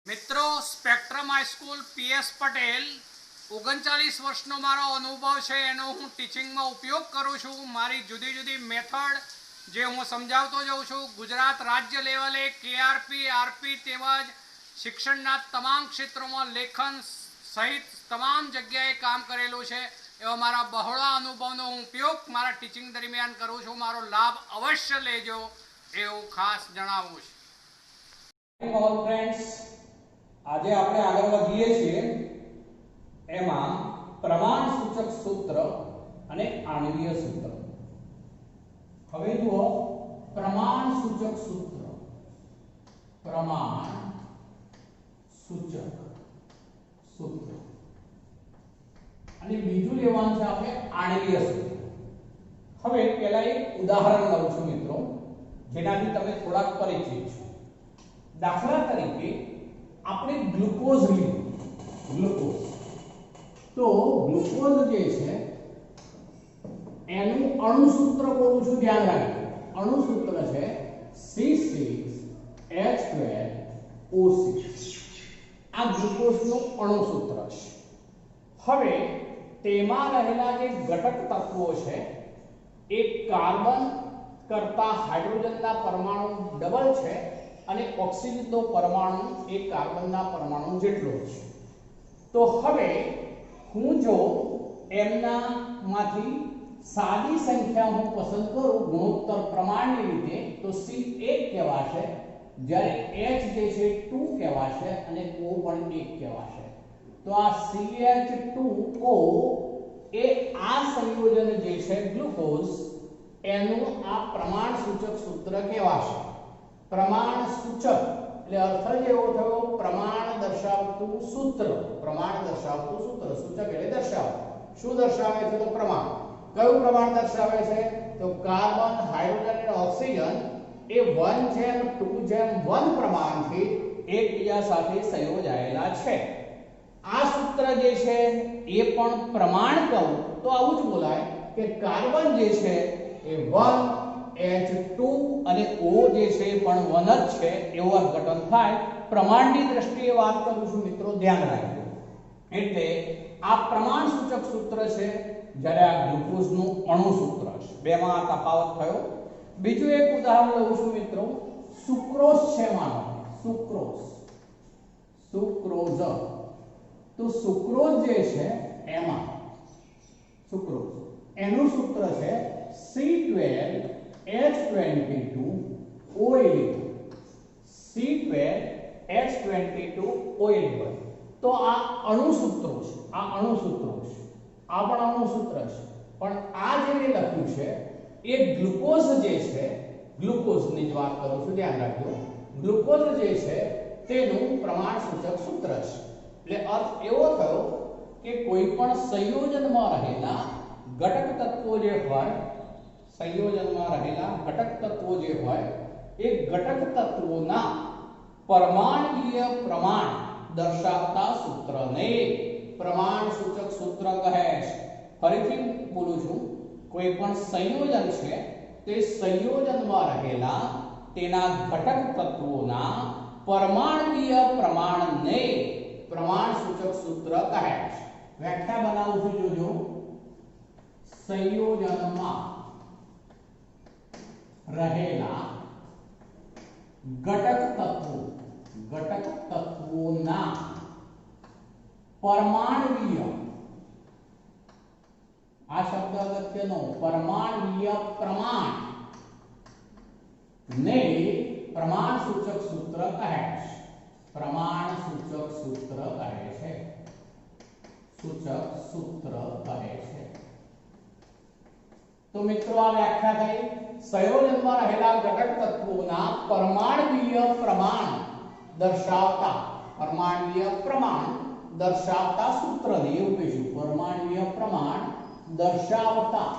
મિત્રો spectrum high school PS Patel 39 વર્ષનો મારો અનુભવ છે એનો હું ટીચિંગમાં ઉપયોગ કરું છું। મારી જુદી જુદી મેથડ જે હું સમજાવતો જાઉં છું। ગુજરાત રાજ્ય લેવલે કેઆરપી આરપી તેમજ શિક્ષણના તમામ ક્ષેત્રોમાં લેખન સહિત તમામ જગ્યાએ કામ કરેલું છે। એવા મારા બહોળા અનુભવનો હું ઉપયોગ મારા ટીચિંગ દરમિયાન કરું છું। મારો લાભ અવશ્ય લેજો એવું ખાસ જણાવું છું। ઓલ ફ્રેન્ડ્સ, આજે આપણે આગળ વધીએ છીએ એમાં પ્રમાણ સૂચક સૂત્ર અને આણ્વીય સૂત્ર। હવે જુઓ, પ્રમાણ સૂચક સૂત્ર, પ્રમાણ સૂચક સૂત્ર અને બીજું લેવાનું છે આપણે આણ્વીય સૂત્ર। હવે પહેલા એક ઉદાહરણ લઉં છું મિત્રો, જેનાથી તમે થોડાક પરિચિત છો। દાખલા તરીકે આપણે ગ્લુકોઝ લીધું, ગ્લુકોઝ, તો ગ્લુકોઝ જે છે એનું અણુ સૂત્ર બોલું છું, ધ્યાન રાખજો। અણુ સૂત્ર છે C6H12O6। આ ગ્લુકોઝનું અણુ સૂત્ર છે। હવે તેમાં રહેલા જે ઘટક તત્વો છે એ કાર્બન કરતા હાઇડ્રોજનના પરમાણુ ડબલ છે અને ઓક્સિજનનો પરમાણુ એ કાર્બનના પરમાણુ જેટલો છે। તો હવે હું જો એમનામાંથી સાદી સંખ્યા હું પસંદ કરું ગુણોત્તર પ્રમાણની રીતે, તો C 1 કહેવાશે, જ્યારે H જે છે 2 કહેવાશે અને O પણ 1 કહેવાશે। તો આ CH2O એ આ સંયોજન જે છે ગ્લુકોઝ એનું આ પ્રમાણ સૂચક સૂત્ર કહેવાશે। પ્રમાણ સૂચક એટલે અર્થ જ એવો થયો પ્રમાણ દર્શાવતું સૂત્ર। પ્રમાણ દર્શાવતું સૂત્ર, સૂચક એટલે દર્શાવતું। શું દર્શાવે છે? તો પ્રમાણ। કયું પ્રમાણ દર્શાવે છે? તો કાર્બન, હાઇડ્રોજન અને ઓક્સિજન એ 1:2:1 પ્રમાણથી એકબીજા સાથે સંયોજાયેલા છે। આ સૂત્ર જે છે એ પણ પ્રમાણ કહું તો આવું જ બોલાય કે કાર્બન જે છે એ 1H2 અને O જે છે પણ 1 જ છે એવું અર્થઘટન થાય। પ્રમાણની દ્રષ્ટિએ વાત કરું છું મિત્રો, ધ્યાન રાખજો। એટલે આ પ્રમાણ સૂચક સૂત્ર છે, જ્યારે આ ગ્લુકોઝનું અણુ સૂત્ર છે। બેમાં આ તફાવત થયો। બીજું એક ઉદાહરણ લઉં છું મિત્રો, સુક્રોઝ છે, માનો સુક્રોઝ, સુક્રોઝ, તો સુક્રોઝ જે છે એમાં સુક્રોઝ એનું સૂત્ર છે C12H22O11, C12H22O11। તો આ અણુ સૂત્રો છે, આ અણુ સૂત્રો છે, આ પણ અણુ સૂત્ર છે, પણ આ જે મેં લખ્યું છે એ ગ્લુકોઝ જે છે, ગ્લુકોઝની જ વાત કરું છું, ધ્યાન રાખજો। ગ્લુકોઝ જે છે તેનું પ્રમાણ સૂચક સૂત્ર છે। એટલે અર્થ એવો થયો કે કોઈ પણ સંયોજનમાં રહેલા ઘટક તત્વો જે હોય, સંયોજનમાં રહેલા ઘટક તત્વો જે હોય એ ઘટક તત્વોના પરમાણુય પ્રમાણ દર્શાવતા સૂત્રને પ્રમાણ સૂચક સૂત્ર કહે છે। ફરીથી બોલું છું, કોઈ પણ સંયોજન છે તે સંયોજનમાં રહેલા તેના ઘટક તત્વોના પરમાણુય પ્રમાણને પ્રમાણ સૂચક સૂત્ર કહે છે। વ્યાખ્યા બનાવું છું, જોજો। સંયોજનમાં રહેલા ઘટક તત્વોના પરમાણુય, આ શબ્દ અગત્યનો, પરમાણુય પ્રમાણ ને પ્રમાણ સૂચક સૂત્ર કહે છે। પ્રમાણ સૂચક સૂત્ર કહે છે, સૂચક સૂત્ર કહે છે। તો મિત્રો આ વ્યાખ્યા થઈ સંયોજનમાં રહેલા ઘટક તત્વોના પરમાણુય પ્રમાણ દર્શાવતા, પરમાણુય પ્રમાણ દર્શાવતા સૂત્રને એવું કહીશું। પરમાણુય પ્રમાણ દર્શાવતા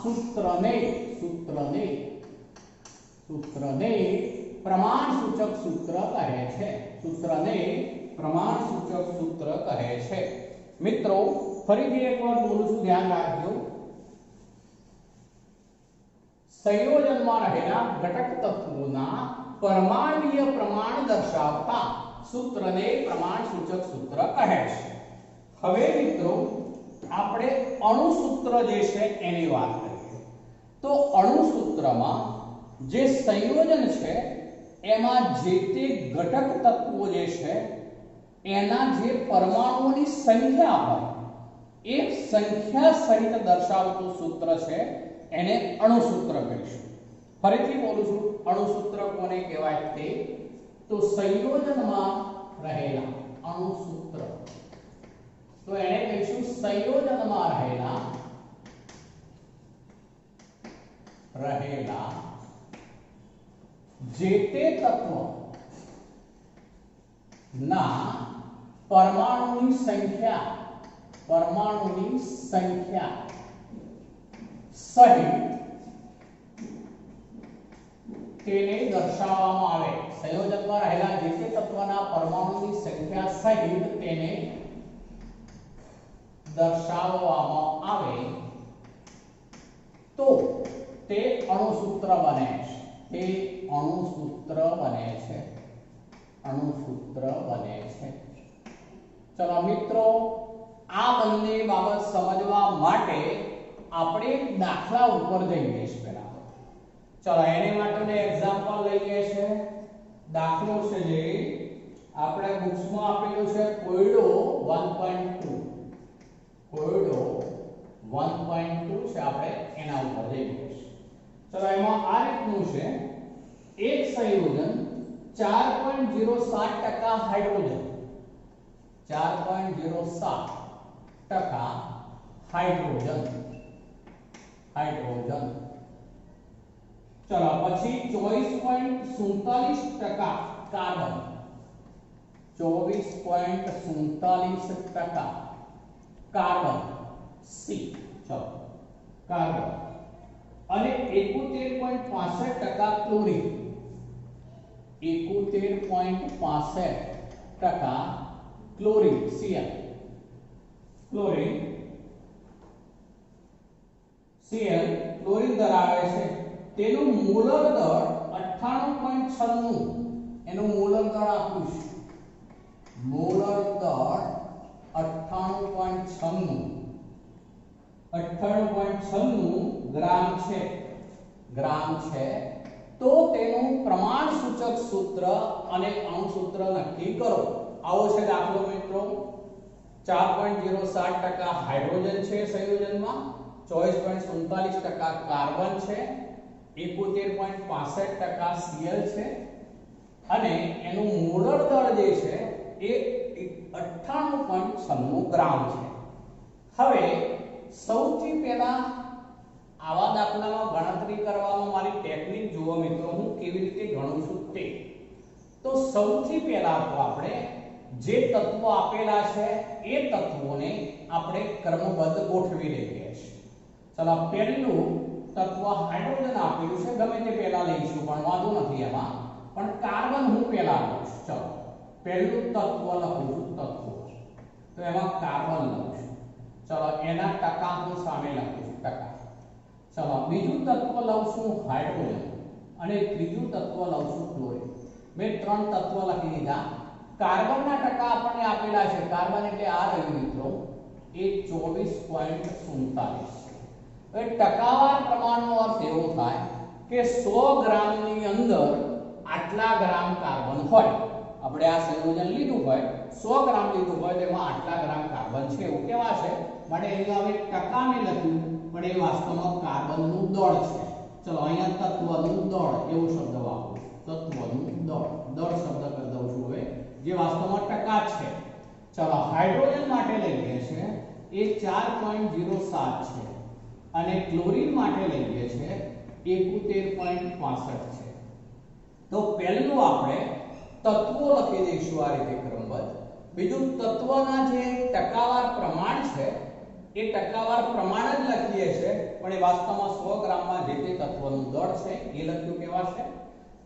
સૂત્રને પ્રમાણ સૂચક સૂત્ર કહે છે। સૂત્રને પ્રમાણ સૂચક સૂત્ર કહે છે। મિત્રો ફરીથી એક વાર બોલું છું, ધ્યાન રાખજો। સંયોજનમાં રહેલા ઘટક તત્વોના પરમાણ્વીય પ્રમાણ દર્શાવતા સૂત્રને પ્રમાણસૂચક સૂત્ર કહે છે. હવે મિત્રો આપણે અણુ સૂત્ર જે છે એની વાત કરીએ. તો અણુ સૂત્રમાં જે સંયોજન છે એમાં જે તે ઘટક તત્વો જે છે એના જે પરમાણુઓની સંખ્યા હોય એ સંખ્યા સહિત દર્શાવતું સૂત્ર છે એને અણુ સૂત્ર કહીશું. ફરીથી બોલું છું, અણુ સૂત્ર કોને કહેવાય તે તો સંયોજનમાં રહેલા અણુ સૂત્ર, તો એને કહીશું સંયોજનમાં રહેલા જે તે તત્વ ના પરમાણુની સંખ્યા સહિત તેને દર્શાવવામાં આવે. સંયોજનમાં રહેલા જે તે તત્વના પરમાણુની સંખ્યા સહિત તેને દર્શાવવામાં આવે તો તે અણુસૂત્ર બને છે. તે અણુસૂત્ર બને છે. ચલો મિત્રો, આ બંને બાબત સમજવા માટે આપણે એક દાખલા ઉપર જઈએ છીએ પહેલા. ચલો એને માટેનું એક્ઝામ્પલ લઈએ છે. દાખલો છે જે આપણે બુક્સમાં આપેલું છે કોયડો 1.2. કોયડો 1.2 છે, આપણે એના ઉપર જઈએ છીએ. ચલો એમાં આ રીતનું છે. એક સંયોજન 4.07% હાઇડ્રોજન, 4.07% હાઇડ્રોજન. ચલો પછી 24.47% કાર્બન, 24.47% કાર્બન સી. ચલો કાર્બન અને 71.65% ક્લોરીન, 71.65% ક્લોરીન Cl. ક્લોરીન ધરાવે છે. તેનું મોલર દળ 98.96. એનું મોલર દળ આપ્યું છે. મોલર દળ 98.96 ગ્રામ છે. તો તેનું પ્રમાણસૂચક સૂત્ર અને અણુસૂત્ર નક્કી કરો. આવો છે દાખલો મિત્રો. 4.07% હાઇડ્રોજન છે સંયોજનમાં, 24.47% કાર્બન છે, 71.65% Cl છે અને એનું મોલર દળ જે છે એ 98.96 ગ્રામ છે. હવે સૌથી પહેલા આવા દાખલામાં ગણતરી કરવામાં મારી ટેકનિક જુઓ મિત્રો, હું કેવી રીતે ગણું છું તે. તો સૌથી પહેલા તો આપણે જે તત્વો આપેલા છે એ તત્વોને આપણે ક્રમબદ્ધ ગોઠવી લઈએ છીએ. ચલો પહેલું તત્વ હાઇડ્રોજન આપેલું છે, ગમે તે પહેલા લઈશું પણ વાંધો નથી એમાં, પણ કાર્બન હું પહેલા લઉં છું. ચલો પહેલું તત્વ લખું છું, તો એમાં કાર્બન લઉં છું. ચલો એના ટકા હું સામે લખું છું, ટકા. ચલો બીજું તત્વ લઉં છું હાઇડ્રોજન અને ત્રીજું તત્વ લઉં છું ક્લોરીન. મેં 3 તત્વ લખી દીધા. કાર્બનના ટકા આપણને આપેલા છે. કાર્બન એટલે આ રહ્યું મિત્રો, એ 24.47. હવે ટકાવાર પ્રમાણનો અર્થ એવો થાય કે 100 ગ્રામની અંદર આટલા ગ્રામ કાર્બન હોય. આપણે આ સંયોજન લીધું હોય, 100 ગ્રામ લીધું હોય, તેમાં આટલા ગ્રામ કાર્બન છે એવું કહેવાશે. માટે અહીંયા હવે ટકાને લખ્યું, પણ એ વાસ્તવમાં કાર્બનનું દળ છે. ચલો અહીંયા તત્વનું દળ એવો શબ્દ વાપરું. તત્વનું દળ શબ્દ કરી દઉં છું હવે, જે વાસ્તવમાં ટકા છે. ચલો હાઇડ્રોજન માટે લઈએ છે એ 4.07 છે અને ક્લોરીન માટે લઈએ છે 71.65 છે. તો પહેલું આપણે તત્વો લખી દઈશું આ રીતે ક્રમબદ્ધ. બીજું તત્વના જે ટકાવાર પ્રમાણ છે એ ટકાવાર પ્રમાણ જ લખીએ છે, પણ એ વાસ્તવમાં 100 ગ્રામમાં જે તે તત્વનું દળ છે એ લખ્યું કેવાશે.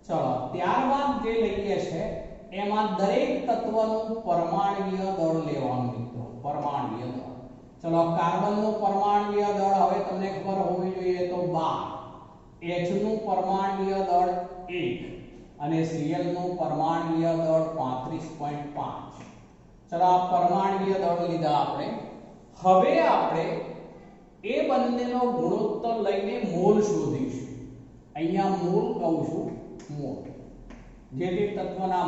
ચલો ત્યારબાદ જે લઈએ છે એમાં દરેક તત્વનું પરમાણ્વીય દળ લેવાનું મિત્રો, પરમાણ્વીય દળ. ચલો કાર્બનનું પરમાણ્વીય દળ હવે તમને ખબર હોવી જોઈએ તો 12, H નું પરમાણ્વીય દળ 1 અને Cl નું પરમાણ્વીય દળ 35.5. ચલો આ પરમાણ્વીય દળ લીધા આપણે. હવે આપણે એ બંનેનો ગુણોત્તર લઈને મોલ શોધીશું. અહીંયા મોલ કહું છું, મોલ જે તે તત્વના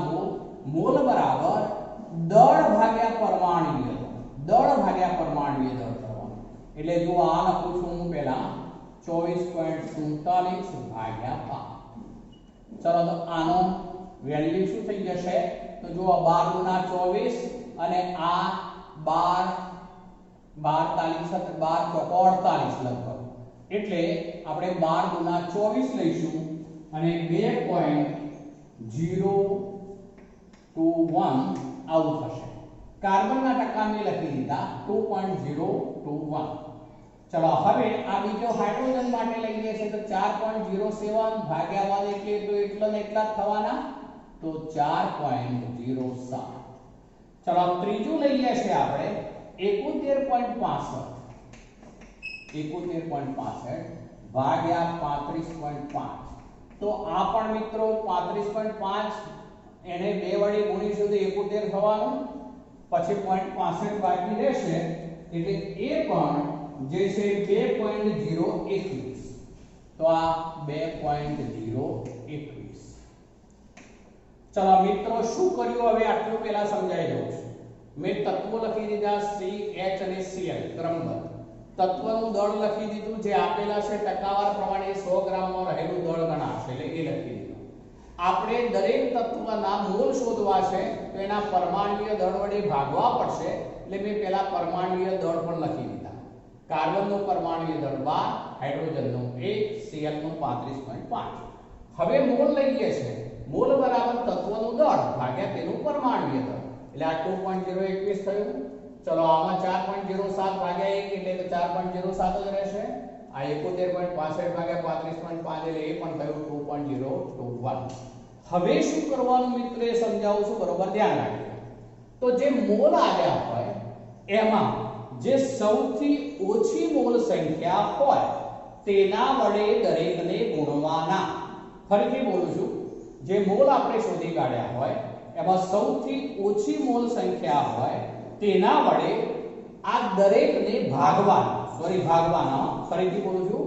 મોલ બરાબર દળ ભાગ્યા પરમાણ્વીય દળ ભાગ્યા પરમાણ્વીય દળ કરવાનું. એટલે જો આ લખું છું હું પહેલા 24.47 ભાગ્યા 5. ચલો તો આનો વેલ્યુ શું થઈ જશે? તો જો 12 ગુણા 24 અને આ 12 ચોક 48 લગભગ. એટલે આપણે 12 ગુણા 24 લઈશું અને 2.021 આવું થશે. કાર્બનના ટકા મેં લખી દીધા 2.021. ચલો હવે આ બીજો હાઇડ્રોજન માટે લઈએ છે તો 4.07 ભાગ્યા 1 એટલે તો એટલા ને એટલા જ થવાના, તો 4.07. ચલો ત્રીજું લઈએ છે આપણે 71.65 ભાગ્યા 35.5. તો આ પણ મિત્રો 35.5 એને 2 વડે ગુણીશું તો 71 થવાનું, પછી 0.65 બાકી રહેશે એટલે એ પણ જે છે 2.021. તો આ 2.021. ચલો મિત્રો શું કર્યું હવે આટલું પહેલા સમજાઈ દઉં છું. મેં તત્વો લખી દીધા C, H અને Cl ક્રમબદ્ધ. તત્વનું દળ લખી દીધું જે આપેલા છે ટકાવાર પ્રમાણે 100 ગ્રામમાં રહેલું દળ ગણાશે એટલે એ લખી દીધું. આપણે દરેક તત્વના મોલ શોધવા છે તો એના પરમાણ્વીય દળ વડે ભાગવા પડશે એટલે મેં પહેલા પરમાણ્વીય દળ પણ લખી દીધા. કાર્બનનું પરમાણ્વીય દળ 12, હાઇડ્રોજનનું 1, Cl નું 35.5. હવે મોલ લઈએ છે. મોલ બરાબર તત્વનું દળ ભાગ્યા તેનું પરમાણ્વીય દળ એટલે આ 2.021 થયું. ચલો આમાં 4.07 ભાગ્યા 1 એટલે તો 4.07 જ રહેશે. આ 71.65 ભાગ્યા 35.5 એટલે એ પણ થયું 2.021. હવે શું કરવાનું મિત્રો એ સમજાવું છું, બરોબર ધ્યાન રાખજો. તો જે મોલ આવ્યા હોય એમાં જે સૌથી ઓછી મોલ સંખ્યા હોય તેના વડે દરેકને ગુણવાના. ફરીથી બોલું છું, જે મોલ આપણે શોધી કાઢ્યા હોય એમાં સૌથી ઓછી મોલ સંખ્યા હોય તેના વડે આ દરેકને ભાગવાના. ફરીથી બોલું છું,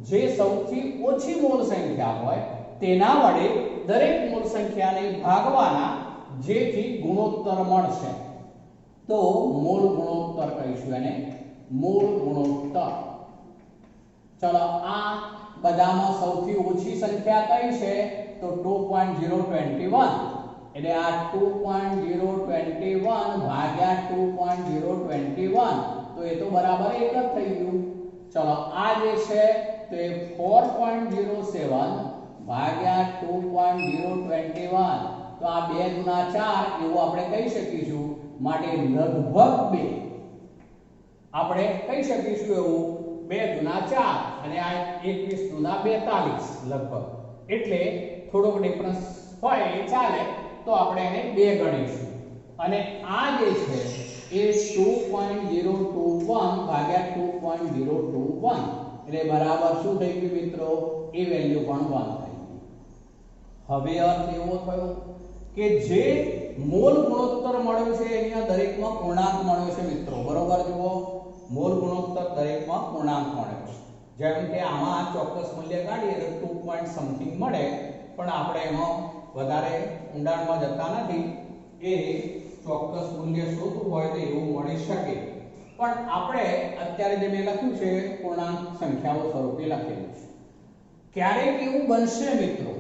જે સૌથી ઓછી મોલ સંખ્યા હોય તેના વડે દરેક મોલ સંખ્યાને ભાગવાના જેથી ગુણોત્તર મળશે. તો મોલ ગુણોત્તર કહીશું એને, મોલ ગુણોત્તર. ચલો આ બધામાં સૌથી ઓછી સંખ્યા કઈ છે તો 2.021. એટલે આ 2.021 ભાગ્યા 2.021 તો એ તો બરાબર એક જ થઈ ગયું. ચલો આ જે છે તો એ 4.07 ભાગ્યા 2.021. તો આ 2 ગુણા 4 એવું આપણે કહી શકીશું. માટે લગભગ 2 આપણે કહી શકીશું એવું 2 ગુણા 4 અને આ 21 ગુણા 42 લગભગ. એટલે થોડોક ડિફરન્સ હોય એ ચાલે તો આપણે એને 2 ગણીશું. અને આ જે છે એ 2.021 ભાગ્યા 2.021 એટલે બરાબર શું થઈ ગયું મિત્રો? એ વેલ્યુ પણ 1 થઈ ગઈ. હવે અર્થ એવો થયો કે જે મોલ ગુણોત્તર મળ્યો છે અહીંયા દરેકમાં પૂર્ણાંક મળ્યો છે મિત્રો. બરોબર જુઓ, મોલ ગુણોત્તર દરેકમાં પૂર્ણાંક મળ્યો છે. જેમ કે આમાં ચોક્કસ મૂલ્ય કાઢીએ તો 2 પોઈન્ટ સમથિંગ મળે, પણ આપણે એમાં વધારે ઊંડાણમાં જતા નથી. એ ચોક્કસ મૂલ્ય શોધવું હોય તો એવું મળી શકે, પણ આપણે અત્યારે જે મેં લખ્યું છે પૂર્ણાંક સંખ્યાઓ સ્વરૂપે લખેલું છે. ક્યારેક એવું બનશે મિત્રો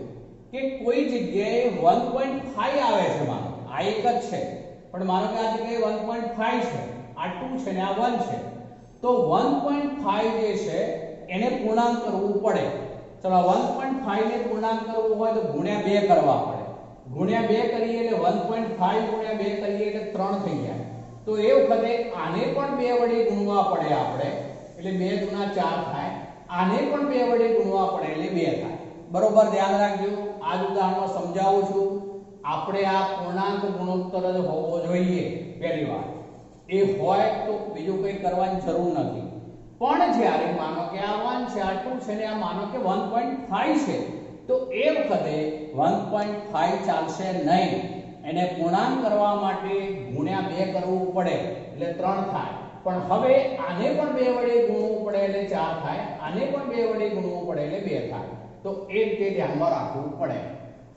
કે કોઈ જગ્યાએ 1.5 આવે છે, માનો આ એક જ છે પણ માનો કે આ જગ્યાએ 1.5 છે, આ 2 છે ને આ 1 છે, તો 1.5 જે છે એને પૂર્ણાંક કરવું પડે. ચલો 1.5 ને પૂર્ણાંક કરવું હોય તો ગુણ્યા 2 કરવા પડે. ગુણ્યા 2 કરીએ એટલે 1.5 ગુણ્યા 2 કરીએ એટલે 3 થઈ જાય. તો એ વખતે આને પણ 2 વડે ગુણવા પડે આપણે, એટલે 2 ગુણ્યા 4 થાય. આને પણ 2 વડે ગુણવા પડે એટલે 2 થાય. બરોબર ધ્યાન રાખજો. આ જ ઉદાહરણમાં સમજાવું છું. આપણે આ પૂર્ણાંક ગુણોત્તર જ હોવો જોઈએ પહેલી વાર. એ હોય તો બીજું કંઈ કરવાની જરૂર નથી. પણ જ્યારે માનો કે આ 1 છે, આ 2 છે ને આ માનો કે 1.5 છે, તો એ વખતે 1.5 ચાલશે નહીં, એને પૂર્ણાંક કરવા માટે ગુણ્યા 2 કરવું પડે એટલે 3 થાય. પણ હવે આને પણ 2 વડે ગુણવું પડે એટલે 4 થાય, આને પણ 2 વડે ગુણવું પડે એટલે 2 થાય. તો એ રીતે ધ્યાનમાં રાખવું પડે.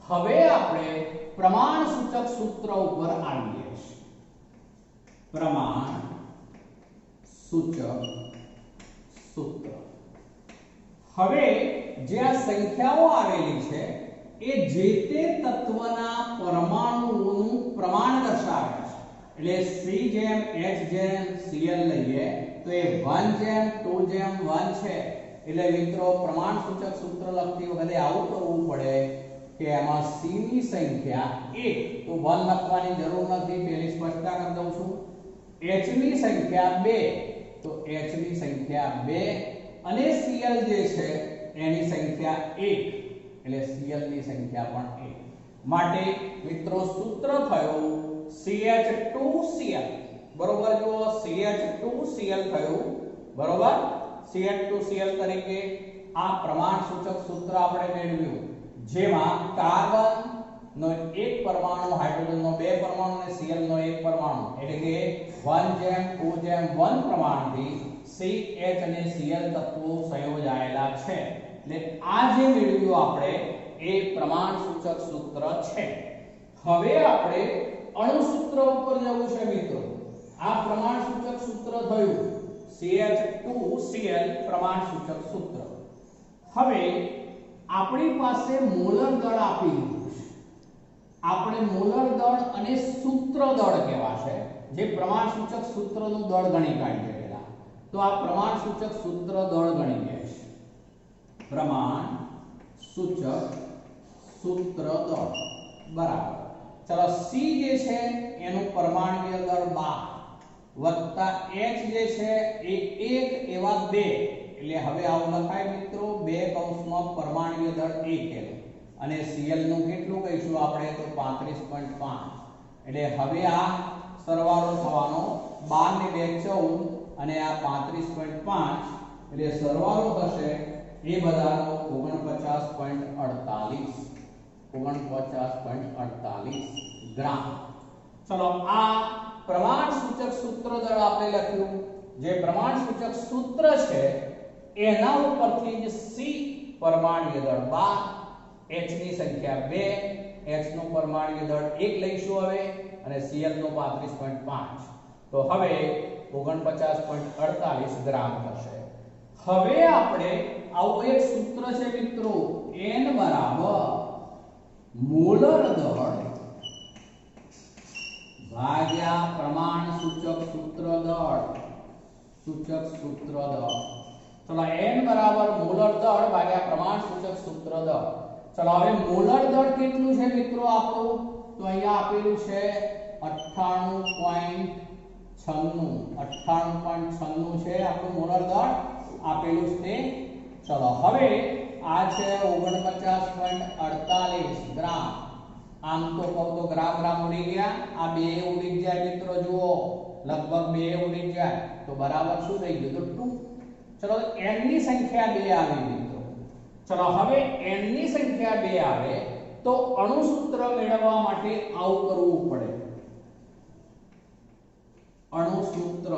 હવે આપણે પ્રમાણ સૂચક સૂત્ર ઉપર આવીએ છીએ. પ્રમાણ સૂચક સૂત્ર. હવે જે આ સંખ્યાઓ આવેલી છે એ જે તે તત્વના પરમાણુઓનું પ્રમાણ દર્શાવે છે. એટલે C જેમ H જેમ Cl લઈએ તો એ 1 જેમ 2 જેમ 1 છે. એટલે મિત્રો પ્રમાણ સૂચક સૂત્ર લખતી વખતે આવું કરવું પડે કે એમાં C ની સંખ્યા 1 તો 1 લખવાની જરૂર નથી, પહેલી સ્પષ્ટતા કરી દઉં છું. H ની સંખ્યા 2 તો H ની સંખ્યા 2 અને Cl જે છે એની સંખ્યા 1 એટલે Cl ની સંખ્યા પણ 1. માટે મિત્રો સૂત્ર થયું CH2Cl. બરોબર, જુઓ CH2Cl થયું. બરોબર, CH2Cl તરીકે આ પ્રમાણ સૂચક સૂત્ર આપણે મેળવ્યું, જેમાં કાર્બન નો એક પરમાણુ, હાઇડ્રોજન નો 2 પરમાણુ અને Cl નો 1 પરમાણુ, એટલે કે 1 જેમ 2 જેમ 1 પ્રમાણથી CH અને Cl તત્વો સંયોજાયેલા છે. એટલે આ જે મેળવ્યું આપણે એ પ્રમાણ સૂચક સૂત્ર છે. હવે આપણે અણુ સૂત્ર ઉપર જવું છે મિત્રો. આ પ્રમાણ સૂચક સૂત્ર થયું CH2Cl પ્રમાણ સૂચક સૂત્ર. હવે આપણી પાસે મોલર દળ આપી દીધું છે. આપણે મોલર દળ અને સૂત્ર દળ કહેવાશે, જે પ્રમાણ સૂચક સૂત્રનું દળ ગણી કાઢીએ પહેલા. તો આ પ્રમાણ સૂચક સૂત્ર દળ ગણી લે છે. પ્રમાણ સૂચક સૂત્ર દળ બરાબર. ચલો C જે છે એનું પરમાણ્વીય દળ 12 વત્તા H જે છે એ 1 એવા 2, એટલે હવે આવું લખાય મિત્રો 2 કૌંસમાં પરમાણ્વીય દળ 1 અને Cl નું કેટલું કહીશું આપણે તો 35.5. એટલે હવે આ સરવાળો થવાનો 12 ને 2 14 અને આ 35.5 એટલે સરવાળો થશે એ બધાનો 49.48 ગ્રામ. ચલો આ પ્રમાણ સૂચક સૂત્ર દળ આપણે લખ્યું. જે પ્રમાણ સૂચક સૂત્ર છે એના ઉપરથી જ C પરમાણ્વીય દળ 12, H ની સંખ્યા 2, H નું પરમાણ્વીય દળ 1 લઈશું હવે અને Cl નું 35.5. તો હવે 49.48 ગ્રામ થશે. હવે આપણે આવું એક સૂત્ર છે મિત્રો, N બરાબર મોલર દળ ભાગ્યા પ્રમાણ સૂચક સૂત્ર દળ. ચલો N બરાબર મોલર દળ ભાગ્યા પ્રમાણ સૂચક સૂત્ર દળ. ચલો હવે મોલર દળ કેટલું છે મિત્રો આપણું, તો અહીંયા આપેલું છે 98.96 છે આપણું મોલર દળ આપેલું છે. ચલો હવે આ છે 49.48 ગ્રામ. આમ તો કહું તો ગ્રામ ગ્રામ ઉડી ગયા, આ બે ઉડી જાય મિત્રો, જુઓ લગભગ બે ઉડી જાય તો બરાબર શું થઈ ગયું તો 2. ચલો n ની સંખ્યા 2 આવી મિત્રો. ચલો હવે n ની સંખ્યા 2 આવે તો અણુ સૂત્ર મેળવવા માટે આવું કરવું પડે. અણુ સૂત્ર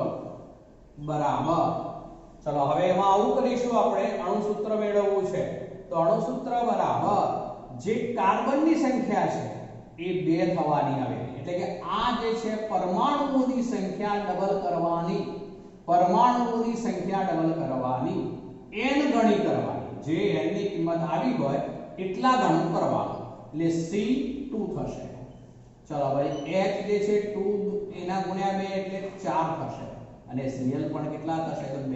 બરાબર, ચલો હવે એમાં આવું કરીશું આપણે. અણુ સૂત્ર મેળવવું છે તો અણુ સૂત્ર બરાબર જે કાર્બનની સંખ્યા છે એ 2 થવાની આવે, એટલે કે આ જે છે પરમાણુઓની સંખ્યા ડબલ કરવાની, પરમાણુઓની સંખ્યા ડબલ કરવાની, n ગણી કરવાની. જે n ની કિંમત આવી હોય એટલા ગણું કરવાનું, એટલે C2 થશે. ચલો ભાઈ H જે છે 2 એના ગુણ્યા 2 એટલે 4 થશે અને Cl પણ કેટલા થશે તો 2.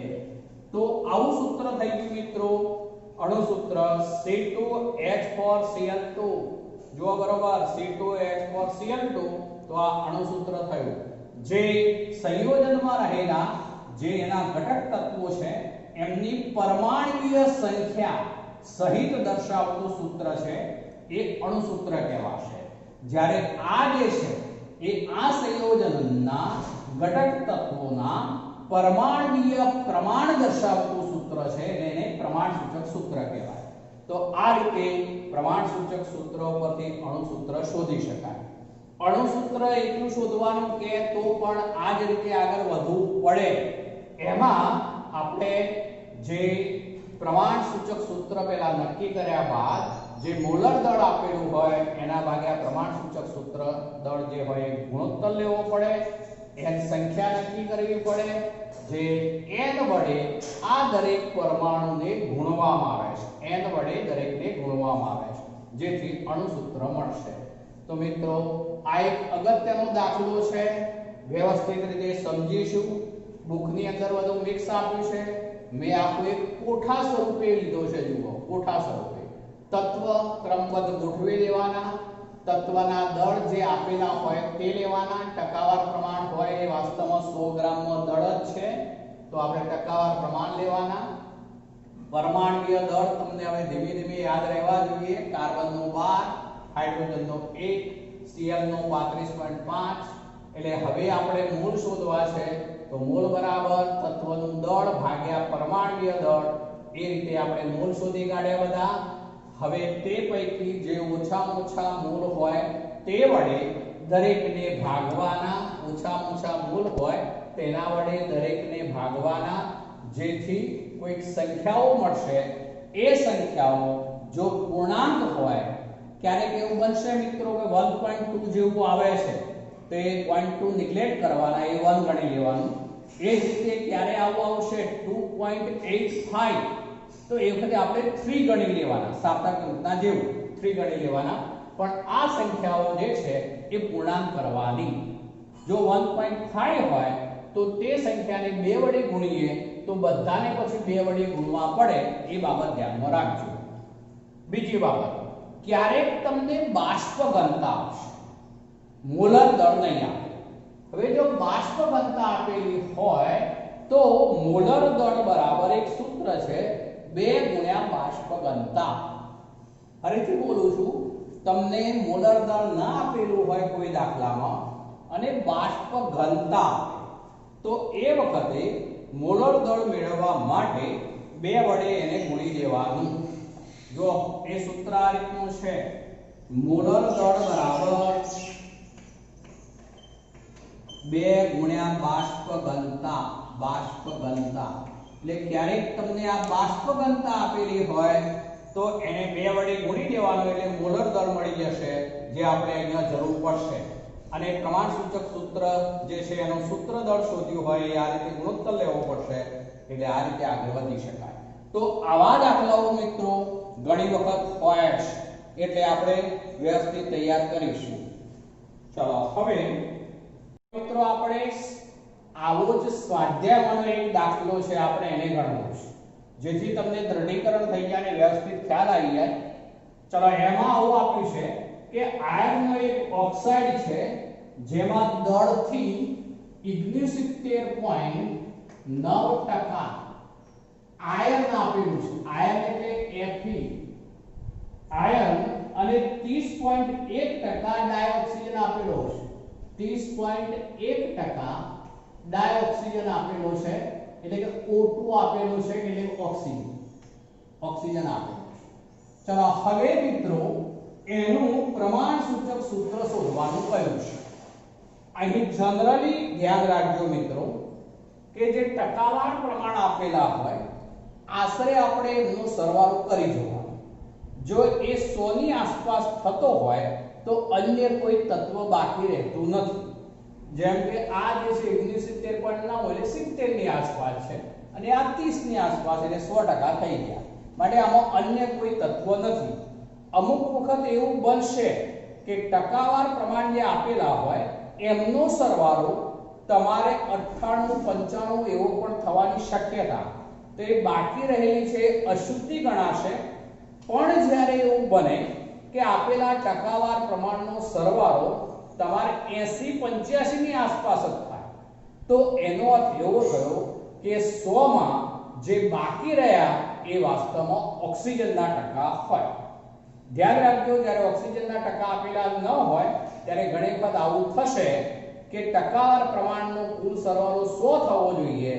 તો આવું સૂત્ર થઈ ગયું મિત્રો, અણુ સૂત્ર C2H4Cl2. જો બરોબર C2H4Cl2 તો આ અણુ સૂત્ર થયું. જે સંયોજનમાં રહેલા જે એના ઘટક તત્વો છે એમની પરમાણ્વીય સંખ્યા સહિત દર્શાવતું સૂત્ર છે એ અણુ સૂત્ર કહેવાશે. જ્યારે આ જે છે એ આ સંયોજનના ઘટક તત્વોના પરમાણ્વીય પ્રમાણ દર્શાવતું સૂત્ર છે, એને પ્રમાણ સૂચક સૂત્ર કહેવાય. તો આ રીતે પ્રમાણસૂચક સૂત્ર પરથી અણુસૂત્ર શોધી શકાય. અણુસૂત્ર એટલું શોધવાનું કે તો પણ આ જ રીતે આગળ વધવું પડે. એમાં આપણે જે પ્રમાણસૂચક સૂત્ર પહેલા નક્કી કર્યા બાદ જે મોલર દળ આપેલું હોય એના ભાગ્યા પ્રમાણસૂચક સૂત્ર દળ જે હોય એ ગુણોત્તર લેવો પડે. એની સંખ્યા નક્કી કરવી પડે જે n વડે આ દરેક પરમાણુને ગુણવામાં આવે છે. n વડે દરેકને ગુણવામાં આવે છે જેથી અણુસૂત્ર મળશે. તો મિત્રો આ એક અગત્યનો દાખલો છે. વ્યવસ્થિત રીતે સમજીશું. બુકની અંદર બધું મિક્સ આપ્યું છે. મેં આખું એક કોઠા સ્વરૂપે લીધો છે. જુઓ, કોઠા સ્વરૂપે તત્વ ક્રમબદ્ધ ગોઠવી દેવાના. તત્વના દળ જે આપેલા હોય તે લેવાના. ટકાવાર પ્રમાણ હોય એ વાસ્તવમાં 100 ગ્રામમાં દળ જ છે તો આપણે ટકાવાર પ્રમાણ લેવાના. પરમાણુય દળ તમને હવે ધીમે ધીમે યાદ રહેવા જોઈએ. કાર્બનનો 12, હાઇડ્રોજનનો 1, Cl નો 35.5. એટલે હવે આપણે મોલ શોધવા છે તો મોલ બરાબર તત્વનું દળ ભાગ્યા પરમાણુય દળ. એ રીતે આપણે મોલ શોધી કાઢ્યા બધા. હવે તે પૈકી જે ઓછામાં ઓછા મોલ હોય તે વડે દરેકને ભાગવાના. ઓછામાં ઓછા મોલ હોય તેના વડે દરેકને ભાગવાના જેથી કોઈક સંખ્યાઓ મળશે. એ સંખ્યાઓ જો પૂર્ણાંક હોય, ક્યારેક એવું બનશે મિત્રો કે 1.2 જેવું આવે છે તો એ 0.2 નિગ્લેક્ટ કરવાના, એ 1 ગણી લેવાનું. એ જ રીતે ક્યારે આવું આવશે 2.85 તો એ વખતે આપણે 3 ગણી લેવાના. સાતક અંકના જેવું 3 ગણી લેવાના. પણ આ સંખ્યાઓ જે છે એ પૂર્ણાંક કરવાની. જો 1.5 હોય તો તે સંખ્યાને 2 વડે ગુણીએ તો બધાને પછી 2 વડે ગુણવા પડે. એ બાબત ધ્યાનમાં રાખજો. બીજી બાબત, ક્યારેક તમને બાષ્પ ઘનતા આપશે, મોલર દળ નહીં આપે. હવે જો બાષ્પ ઘનતા આપેલી હોય તો મોલર દળ બરાબર એક સૂત્ર છે 2 ગુણ્યા બાષ્પ ઘનતા. ફરીથી બોલું છું, તમને મોલર દળ ના આપેલું હોય કોઈ દાખલામાં અને બાષ્પ ઘનતા તો એ વખતે મોલર દળ મેળવવા માટે 2 વડે એને ગુણી દેવાનું. જો એ સૂત્ર આ રીતનું છે, મોલર દળ બરાબર 2 ગુણ્યા બાષ્પ ઘનતા. બાષ્પ ઘનતા એટલે ક્યારેક તમને આ બાષ્પ ઘનતા આપેલી હોય તો એને 2 વડે ગુણી દેવાનું એટલે મોલર દળ મળી જશે જે આપણે અહીંયા જરૂર પડશે. અને પ્રમાણસૂચક સૂત્ર જે છે એનું સૂત્ર દળ શોધ્યું હોય એ આ રીતે ગુણોત્તર લેવો પડશે એટલે આ રીતે આગળ વધી શકાય. તો આવા દાખલાઓ મિત્રો ઘણી વખત હોય છે એટલે આપણે વ્યવસ્થિત તૈયાર કરીશું. ચલો હવે મિત્રો આપણે આવો જ સ્વાધ્યાયમાંનો એક દાખલો છે, આપણે એને ગણવો છે જેથી તમને દ્રઢીકરણ થઈ જાય અને વ્યવસ્થિત ખ્યાલ આવી જાય. ચલો એમાં આવું આપ્યું છે કે આયર્નનો એક ઓક્સાઇડ છે જેમાં દળથી 69.9% આયર્ન આપેલું છે. આયર્ન એટલે Fe આયર્ન અને 30.1% ડાયોક્સિજન આપેલો છે. 30.1% ડાયોક્સિજન આપેલો છે એટલે કે O2 આપેલો છે એટલે ઓક્સિજન આપેલો છે. ચલો હવે મિત્રો એનું પ્રમાણસૂચક સૂત્ર શોધવાનું કહ્યું છે. અહીં જનરલી ધ્યાન રાખજો મિત્રો કે જે ટકાવાર પ્રમાણ આપેલા હોય આશરે આપણે એનો સરવાળો કરી જોવાનો. જો એ 100 ની આસપાસ થતો હોય તો અન્ય કોઈ તત્વ બાકી રહેતું નથી. જેમ કે આ જે છે 69.9 એટલે 70 ની આસપાસ છે અને આ 30 ની આસપાસ એટલે 100% થઈ ગયા. માટે આમાં અન્ય કોઈ તત્વ નથી. અમુક વખત એવું બનશે કે ટકાવાર પ્રમાણ જે આપેલા હોય એમનો સરવાળો તમારે 98 95 એવો પણ થવાની શક્યતા. તો એ બાકી રહેલી છે અશુદ્ધિ ગણાશે. પણ જ્યારે એવું બને કે આપેલા ટકાવાર પ્રમાણનો સરવાળો તમારે 80 85 ની આસપાસ જ થાય તો એનો અર્થ એવો થયો કે 100 માં જે બાકી રહ્યા એ વાસ્તવમાં ઓક્સિજનના ટકા હોય. ધ્યાન રાખજો, જ્યારે ઓક્સિજનના ટકા આપેલા ન હોય ત્યારે ઘણી વખત આવું થશે કે ટકાવાર પ્રમાણનો કુલ સરવાળો 100 થવો જોઈએ.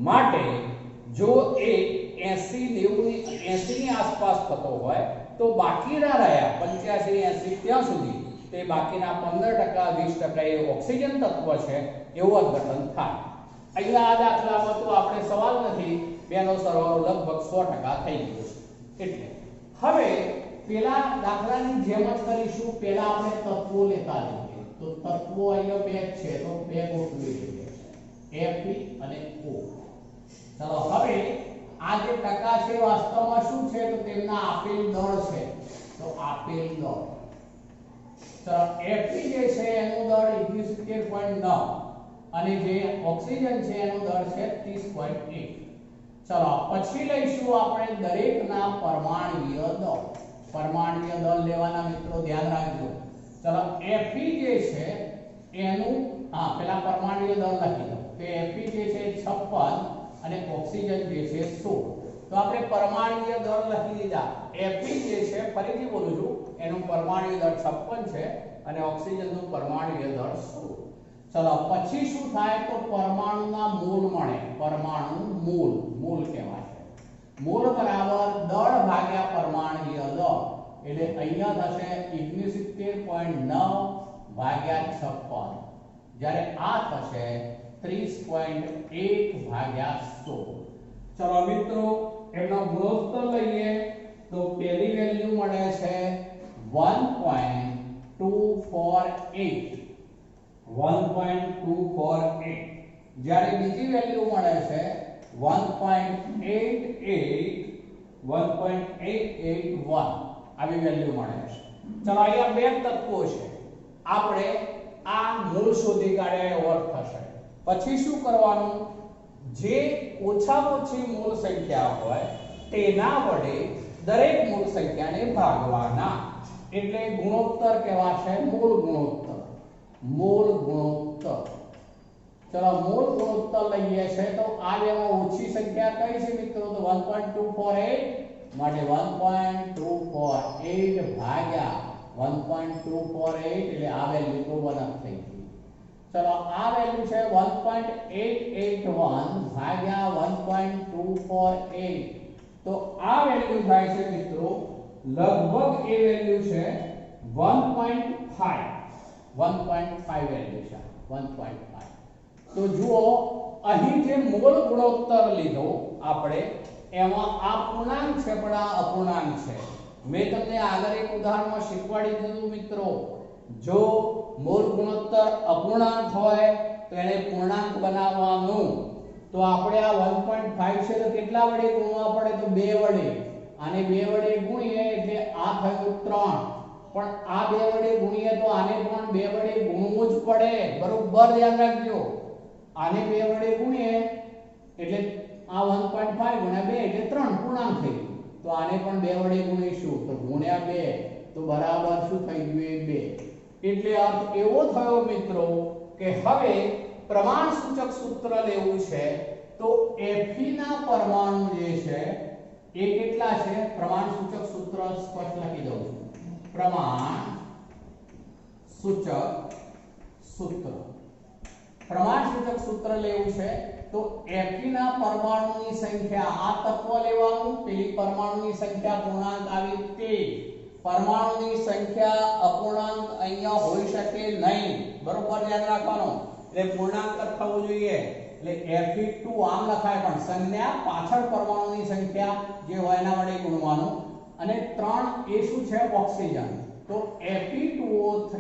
માટે જો એ 80 90 80 ની આસપાસ થતો હોય તો બાકીના રહ્યા 85 80 ત્યાં સુધી તે બાકીના 15% 20% એ ઓક્સિજન તત્વ છે એવું અર્થઘટન થાય. અહીંયા આ દાખલામાં તો આપણે સવાલ નથી, બેનો સરવાળો લગભગ 100% થઈ ગયો છે. એટલે હવે પેલા દાખલાની જેમ જ કરીશું. પેલા આપણે તત્વો લેતા જઈએ. તો તત્વો અહીંયા બે છે તો બે ગોઠવી લઈએ છે, Fe અને O. ચલો હવે આ જે ટકા છે વાસ્તવમાં શું છે તો તેમના આપેલ દળ છે. તો આપેલ દળ, ચલો Fe જે છે એનું દળ 71.9 અને જે ઓક્સિજન છે એનું દળ છે 30.1. ચલો પછી લઈશું આપણે દરેકના પરમાણુય દળ. પરમાણુય દળ લેવાના મિત્રો ધ્યાન રાખજો. ચલો Fe જે છે એનું પેલા પરમાણુય દળ લખી દો. તો Fe જે છે 56 અને ઓક્સિજન જે છે 16. તો આપણે પરમાણુય દળ લખી દીધા. Fe જે છે ફરીથી બોલું છું એનું પરમાણુય દળ 56 છે અને ઓક્સિજનનું પરમાણુય દળ 16. ચલો પછી શું થાય તો પરમાણુના મૂળ મળે. પરમાણુ મૂળ કહેવાય છે. મૂળ બરાબર દળ ભાગ્યા પરમાણુય દળ, એટલે અહીંયા થશે 69.9 ભાગ્યા 56, જ્યારે આ થશે 30.1 ભાગ્યા 16. ચલો મિત્રો એનો ગુણોત્તર લઈએ તો પહેલી વેલ્યુ મળે છે 1.248. 1.248, જ્યારે બીજી વેલ્યુ મળે છે 1.881 આવી વેલ્યુ મળે છે. ચલો અહીંયા બે તત્વો છે, આપણે આ મૂળ શોધી કાઢ્યા એવો અર્થ થશે. પછી શું કરવાનું, જે ઓછામાં ઓછી મૂળ સંખ્યા હોય તેના વડે દરેક મૂળ સંખ્યાને ભાગવાના, એટલે ગુણોત્તર કહેવાશે મૂળ ગુણોત્તર. મૂળ ગુણોત્તર. ચલો મૂળ ગુણોત્તર લઈએ છે તો આ બેમાં ઓછી સંખ્યા કઈ છે મિત્રો? તો 1.248 માટે 1.248 ભાગ્યા 1.248 એટલે આ વેલ્યુ તો 1 થઈ ગઈ. ચલો આ વેલ્યુ છે 1.881 ભાગ્યા 1.248, તો આ વેલ્યુ થાય છે મિત્રો લગભગ એ વેલ્યુ છે 1.5. 1.5 વેલ્યુ છે 1.5. તો જુઓ અહીં જે મોલ ગુણોત્તર લીધો આપણે એમાં આ પૂર્ણાંક છે પણ આ અપૂર્ણાંક છે. મેં તમને આગળ એક ઉદાહરણમાં શીખવાડી દીધું મિત્રો, જો મોલ ગુણોત્તર અપૂર્ણાંક હોય તો એને પૂર્ણાંક બનાવવાનું. તો આપણે આ 1.5 છે તો કેટલા વડે ગુણવા પડે? તો 2 વડે. આને 2 વડે ગુણીએ એટલે આ થયું 3, પણ આ 2 વડે ગુણીએ તો આને પણ 2 વડે ગુણવું જ પડે. બરોબર ધ્યાન રાખજો. આને 2 વડે ગુણીએ એટલે આ 1.5 ગુણ્યા 2 એટલે 3 પૂર્ણાંક થઈ ગયું. તો આને પણ 2 વડે ગુણીશું તો ગુણ્યા 2 તો બરાબર શું થઈ ગયું? 2. એટલે અર્થ એવો થયો મિત્રો કે હવે પ્રમાણસૂચક સૂત્ર લેવું છે તો Fe ના પરમાણુ જે છે એ કેટલા છે? પ્રમાણસૂચક સૂત્ર સ્પષ્ટ લખી દઉં છું. પ્રમાણસૂચક સૂત્ર. પ્રમાણસૂચક સૂત્ર લેવું છે તો Fe ના પરમાણુની સંખ્યા, આ તત્વ લેવાનું, પેલી પરમાણુની સંખ્યા પૂર્ણાંક આવી તે. પરમાણુની સંખ્યા અપૂર્ણાંક અહીંયા હોઈ શકે નહીં, બરોબર ધ્યાન રાખવાનું. એટલે પૂર્ણાંક જ થવું જોઈએ. એટલે Fe2 આમ લખાય પણ સંજ્ઞા પાછળ પરમાણુની સંખ્યા જે હોય એના વડે ગુણવાનું. અને 3 એ શું છે? ઓક્સિજન. તો Fe2O3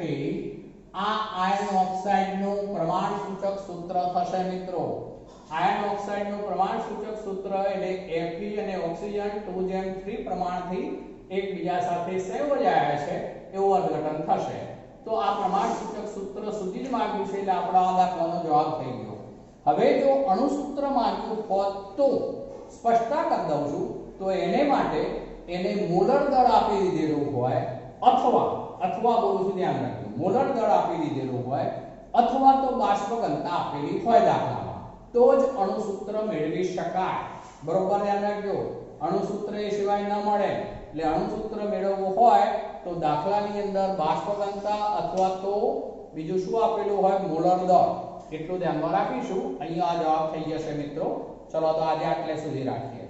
આ આયર્ન ઓક્સાઇડનું પ્રમાણસૂચક સૂત્ર થશે મિત્રો. આયર્ન ઓક્સાઇડનું પ્રમાણસૂચક સૂત્ર એટલે Fe અને ઓક્સિજન 2:3 પ્રમાણથી એકબીજા સાથે સંયોજાયા છે એવું અર્થઘટન થશે. તો આ પ્રમાણસૂચક સૂત્ર સુધી જ માંગ્યું છે એટલે આપણો આ દાખલાનો જવાબ થઈ ગયો. હવે જો અણુસૂત્ર માંગ્યું હોત તો સ્પષ્ટતા કરી દઉં છું. તો એને માટે એને મોલર દળ આપી દીધેલું હોય અથવા બોલું છું ધ્યાન રાખજો, મોલર દળ આપી દીધેલું હોય અથવા તો બાષ્પ ઘનતા આપેલી હોય દાખલામાં, તો જ અણુસૂત્ર મેળવી શકાય. બરોબર ધ્યાન રાખજો. અણુસૂત્ર એ સિવાય ન મળે. એટલે અણુસૂત્ર મેળવવું હોય તો દાખલાની અંદર બાષ્પ ઘનતા અથવા તો બીજું શું આપેલું હોય? મોલર દળ. એટલું ધ્યાનમાં રાખીશું. અહીંયા આ જવાબ થઈ જશે મિત્રો. ચલો તો આજે આટલે સુધી રાખીએ.